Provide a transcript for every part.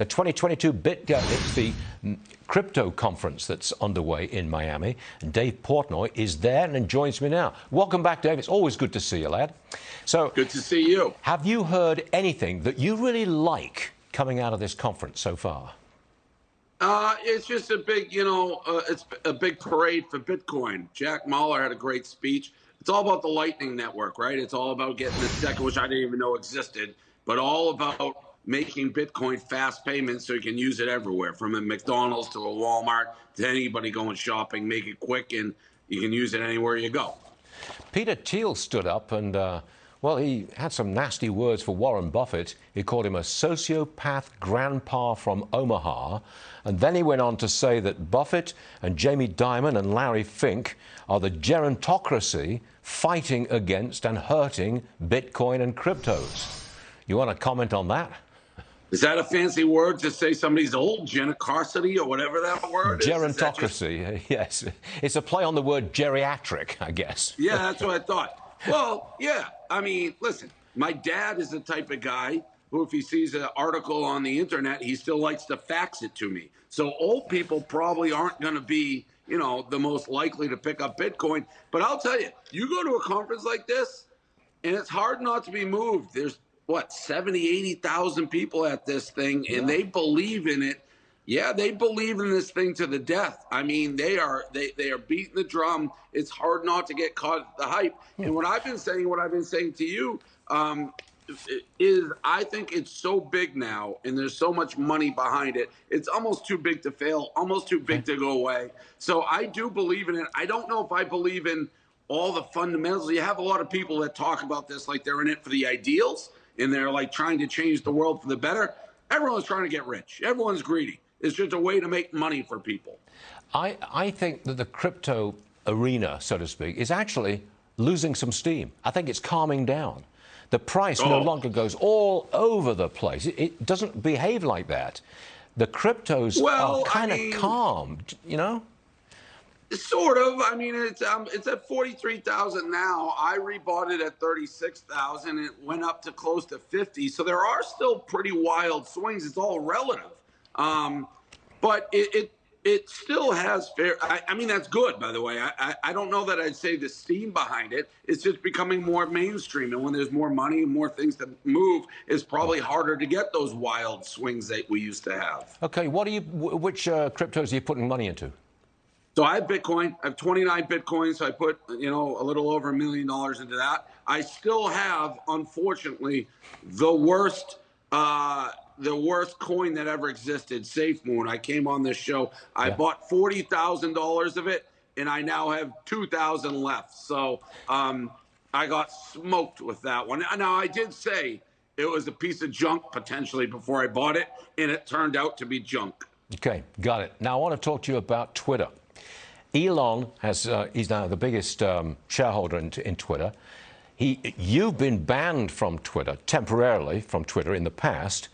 The 2022 it's the crypto conference that's underway in Miami. And Dave Portnoy is there and joins me now. Welcome back, Dave. It's always good to see you, lad. So, good to see you. Have you heard anything that you really like coming out of this conference so far? It's just a big, it's a big parade for Bitcoin. Jack Mallers had a great speech. It's all about the Lightning Network, right? It's all about getting the second, which I didn't even know existed, but all about making Bitcoin fast payments so you can use it everywhere, from a McDonald's to a Walmart to anybody going shopping. Make it quick and you can use it anywhere you go. Peter Thiel stood up and, well, he had some nasty words for Warren Buffett. He called him a sociopath grandpa from Omaha. And then he went on to say that Buffett and Jamie Dimon and Larry Fink are the gerontocracy fighting against and hurting Bitcoin and cryptos. You want to comment on that? Is that a fancy word to say somebody's old? Gerontocracy or whatever that word is? Gerontocracy, yes. It's a play on the word geriatric, I guess. Yeah, that's what I thought. Well, yeah. I mean, listen, my dad is the type of guy who, if he sees an article on the internet, he still likes to fax it to me. So old people probably aren't going to be, the most likely to pick up Bitcoin. But I'll tell you, you go to a conference like this, and it's hard not to be moved. There's, 70, 80,000 people at this thing, and they believe in it. Yeah, they believe in this thing to the death. I mean, they are beating the drum. It's hard not to get caught at the hype. And what I've been saying to you, is I think it's so big now, and there's so much money behind it. It's almost too big to fail, almost too big to go away. So I do believe in it. I don't know if I believe in all the fundamentals. You have a lot of people that talk about this like they're in it for the ideals, and they're like trying to change the world for the better. Everyone's trying to get rich. Everyone's greedy. It's just a way to make money for people. I think that the crypto arena, so to speak, is actually losing some steam. I think it's calming down. The price no longer goes all over the place. It doesn't behave like that. The cryptos are kind of calm, Sort of. I mean, it's at 43,000 now. I rebought it at 36,000. It went up to close to 50. So there are still pretty wild swings. It's all relative. But it still has fair. I mean, that's good, by the way. I don't know that I'd say the steam behind it. It's just becoming more mainstream. And when there's more money and more things to move, it's probably harder to get those wild swings that we used to have. Okay, which cryptos are you putting money into? So I have Bitcoin. I have 29 Bitcoins. So I put, a little over $1 million into that. I still have, unfortunately, the worst coin that ever existed, SafeMoon. I came on this show. I bought $40,000 of it, and I now have 2,000 left. So I got smoked with that one. Now, I did say it was a piece of junk potentially before I bought it, and it turned out to be junk. Okay, got it. Now, I want to talk to you about Twitter. Elon he's now the biggest shareholder in Twitter. You've been banned from Twitter, temporarily from Twitter in the past.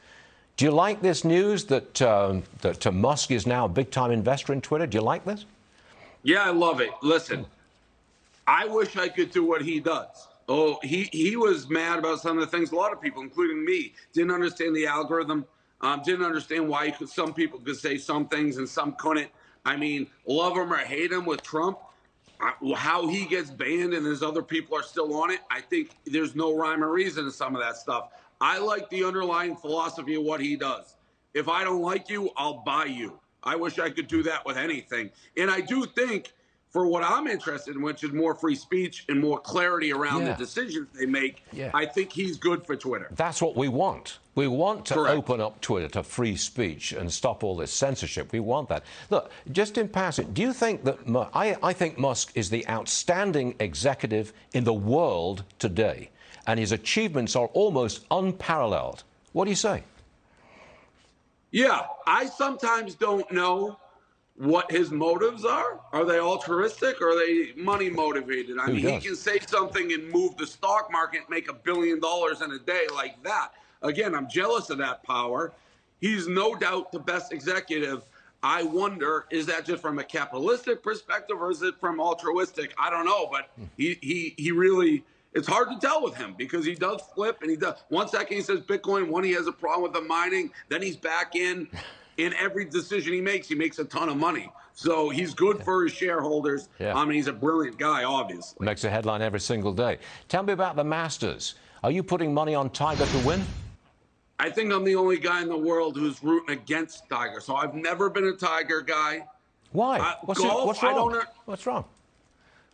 Do you like this news that Musk is now a big-time investor in Twitter? Do you like this? Yeah, I love it. Listen, I wish I could do what he does. Oh, he was mad about some of the things. A lot of people, including me, didn't understand the algorithm, didn't understand why some people could say some things and some couldn't. I mean, love him or hate him with Trump, how he gets banned and there's other people are still on it, I think there's no rhyme or reason to some of that stuff. I like the underlying philosophy of what he does. If I don't like you, I'll buy you. I wish I could do that with anything. And I do think, for what I'm interested in, which is more free speech and more clarity around the decisions they make, I think he's good for Twitter. That's what we want. We want to open up Twitter to free speech and stop all this censorship. We want that. Look, just in passing, do you think that I think Musk is the outstanding executive in the world today, and his achievements are almost unparalleled. What do you say? Yeah, I sometimes don't know what his motives are. Are they altruistic or are they money motivated? I mean, he can say something and move the stock market, make $1 billion in a day like that. Again, I'm jealous of that power. He's no doubt the best executive. I wonder, is that just from a capitalistic perspective or is it from altruistic? I don't know, but he really it's hard to tell with him because he does flip and he does. 1 second he says Bitcoin, one he has a problem with the mining, then he's back in. In every decision he makes a ton of money. So he's good for his shareholders. Yeah. I mean, he's a brilliant guy, obviously. Makes a headline every single day. Tell me about the Masters. Are you putting money on Tiger to win? I think I'm the only guy in the world who's rooting against Tiger. So I've never been a Tiger guy. Why? What's wrong? What's wrong?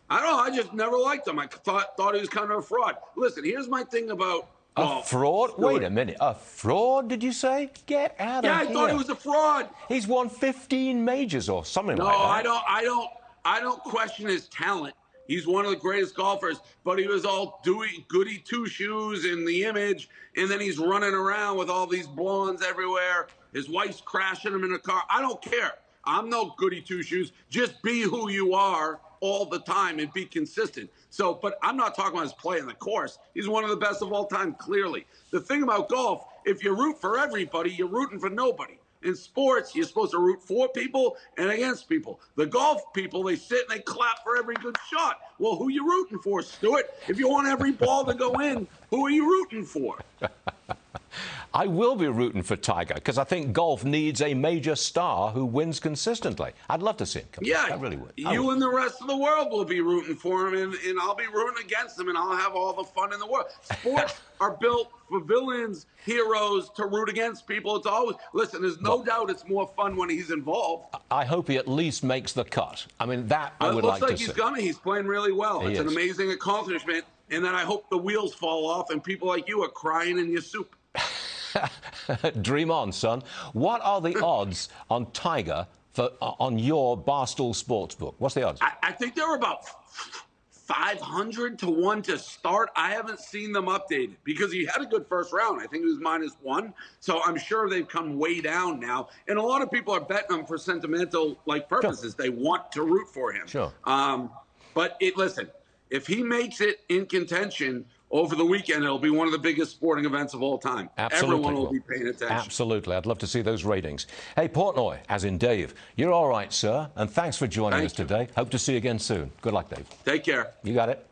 I don't know. I just never liked him. I thought he was kind of a fraud. Listen, here's my thing about golf. A fraud? Wait a minute. A fraud, did you say? Get out of here. Yeah, I thought he was a fraud. He's won 15 majors or something like that. No, I don't question his talent. He's one of the greatest golfers, but he was all goody two-shoes in the image, and then he's running around with all these blondes everywhere. His wife's crashing him in a car. I don't care. I'm no goody two-shoes. Just be who you are all the time and be consistent. So, but I'm not talking about his play in the course. He's one of the best of all time, clearly. The thing about golf, if you root for everybody, you're rooting for nobody. In sports, you're supposed to root for people and against people. The golf people, they sit and they clap for every good shot. Well, who are you rooting for, Stuart? If you want every ball to go in, who are you rooting for? I will be rooting for Tiger because I think golf needs a major star who wins consistently. I'd love to see him come back. I really would. You and the rest of the world will be rooting for him, and I'll be rooting against him, and I'll have all the fun in the world. Sports are built for villains, heroes, to root against people. It's always, listen, there's no doubt it's more fun when he's involved. I hope he at least makes the cut. I mean, that I would like to see. It looks like he's gonna. He's playing really well. It's an amazing accomplishment, and then I hope the wheels fall off and people like you are crying in your soup. Dream on, son. What are the odds on Tiger on your Barstool Sportsbook? What's the odds? I think they're about 500 to 1 to start. I haven't seen them updated because he had a good first round. I think he was -1. So I'm sure they've come way down now. And a lot of people are betting him for sentimental purposes. Sure. They want to root for him. Sure. But listen, if he makes it in contention over the weekend, it'll be one of the biggest sporting events of all time. Absolutely. Everyone will be paying attention. Absolutely. I'd love to see those ratings. Hey, Portnoy, as in Dave, you're all right, sir. And thanks for joining us today. Hope to see you again soon. Good luck, Dave. Take care. You got it.